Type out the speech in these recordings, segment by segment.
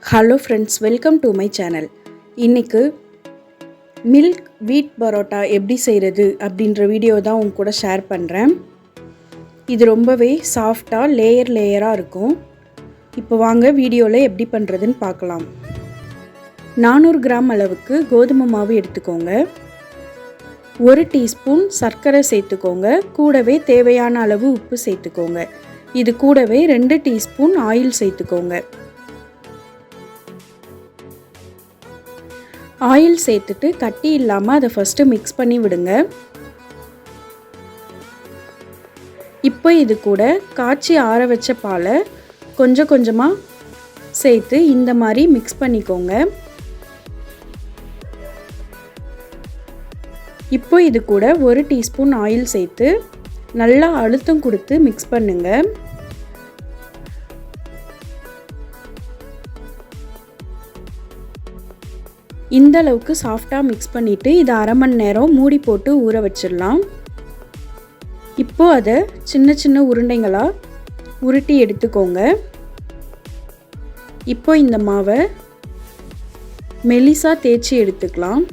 Hello friends, welcome to my channel. இன்றைக்கு milk வீட் பரோட்டா எப்படி செய்கிறது அப்படின்ற வீடியோ தான் உங்க கூட ஷேர் பண்ணுறேன். இது ரொம்பவே சாஃப்டாக லேயராக இருக்கும். இப்போ வாங்க வீடியோவில் எப்படி பண்ணுறதுன்னு பார்க்கலாம். 400 கிராம் அளவுக்கு கோதுமை மாவு எடுத்துக்கோங்க. 1 டீஸ்பூன் சர்க்கரை சேர்த்துக்கோங்க. கூடவே தேவையான அளவு உப்பு சேர்த்துக்கோங்க. இது கூடவே 2 டீஸ்பூன் ஆயில் சேர்த்துக்கோங்க. ஆயில் சேர்த்துட்டு கட்டி இல்லாமல் அதை ஃபஸ்ட்டு மிக்ஸ் பண்ணி விடுங்க. இப்போ இது கூட காய்ச்சி ஆற வச்ச பாலை கொஞ்சம் கொஞ்சமாக சேர்த்து இந்த மாதிரி மிக்ஸ் பண்ணிக்கோங்க. இப்போ இது கூட 1 டீஸ்பூன் ஆயில் சேர்த்து நல்லா அழுத்தம் கொடுத்து மிக்ஸ் பண்ணுங்க. இந்த அளவுக்கு சாஃப்டாக மிக்ஸ் பண்ணிவிட்டு இதை அரை மணி நேரம் மூடி போட்டு ஊற வச்சிடலாம். இப்போது அதை சின்ன சின்ன உருண்டைங்களாக உருட்டி எடுத்துக்கோங்க. இப்போ இந்த மாவை மெலிசாக தேய்ச்சி எடுத்துக்கலாம்.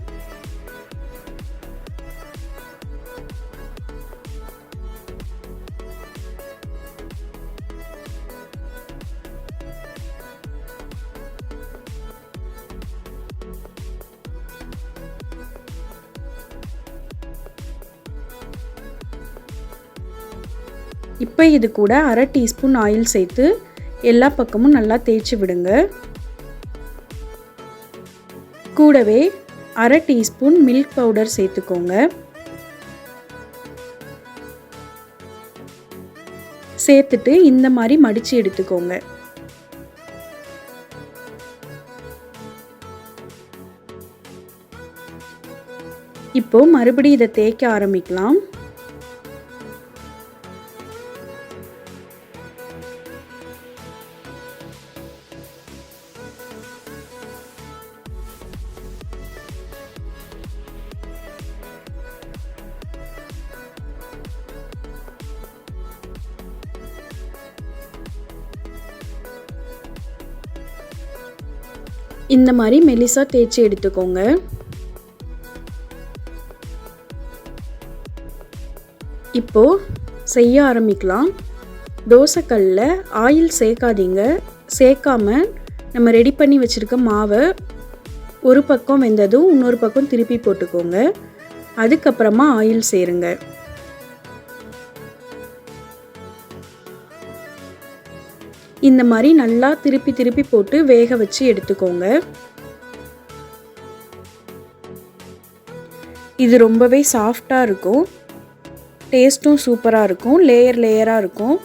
இப்போ இது கூட அரை டீஸ்பூன் ஆயில் சேர்த்து எல்லா பக்கமும் நல்லா தேய்ச்சி விடுங்க. கூடவே அரை டீஸ்பூன் மில்க் பவுடர் சேர்த்துக்கோங்க. சேர்த்துட்டு இந்த மாதிரி மடித்து எடுத்துக்கோங்க. இப்போ மறுபடியும் இதை தேய்க்க ஆரம்பிக்கலாம். இந்த மாதிரி மெலிசா தேய்ச்சி எடுத்துக்கோங்க. இப்போ செய்ய ஆரம்பிக்கலாம். தோசைக்கல்லில் ஆயில் சேர்க்காதீங்க. சேர்க்காம நம்ம ரெடி பண்ணி வச்சுருக்க மாவை ஒரு பக்கம் வெந்ததும் இன்னொரு பக்கம் திருப்பி போட்டுக்கோங்க. அதுக்கப்புறமா ஆயில் சேருங்க. இந்த மாதிரி நல்லா திருப்பி திருப்பி போட்டு வேக வச்சு எடுத்துக்கோங்க. இது ரொம்பவே சாஃப்டாக இருக்கும். டேஸ்ட்டும் சூப்பராக இருக்கும். லேயராக இருக்கும்.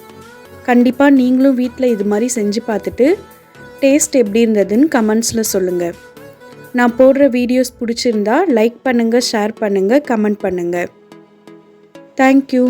கண்டிப்பாக நீங்களும் வீட்டில் இது மாதிரி செஞ்சு பார்த்துட்டு டேஸ்ட் எப்படி இருந்ததுன்னு கமெண்ட்ஸில் சொல்லுங்கள். நான் போடுற வீடியோஸ் பிடிச்சிருந்தா லைக் பண்ணுங்கள், ஷேர் பண்ணுங்கள், கமெண்ட் பண்ணுங்கள். தேங்க்யூ.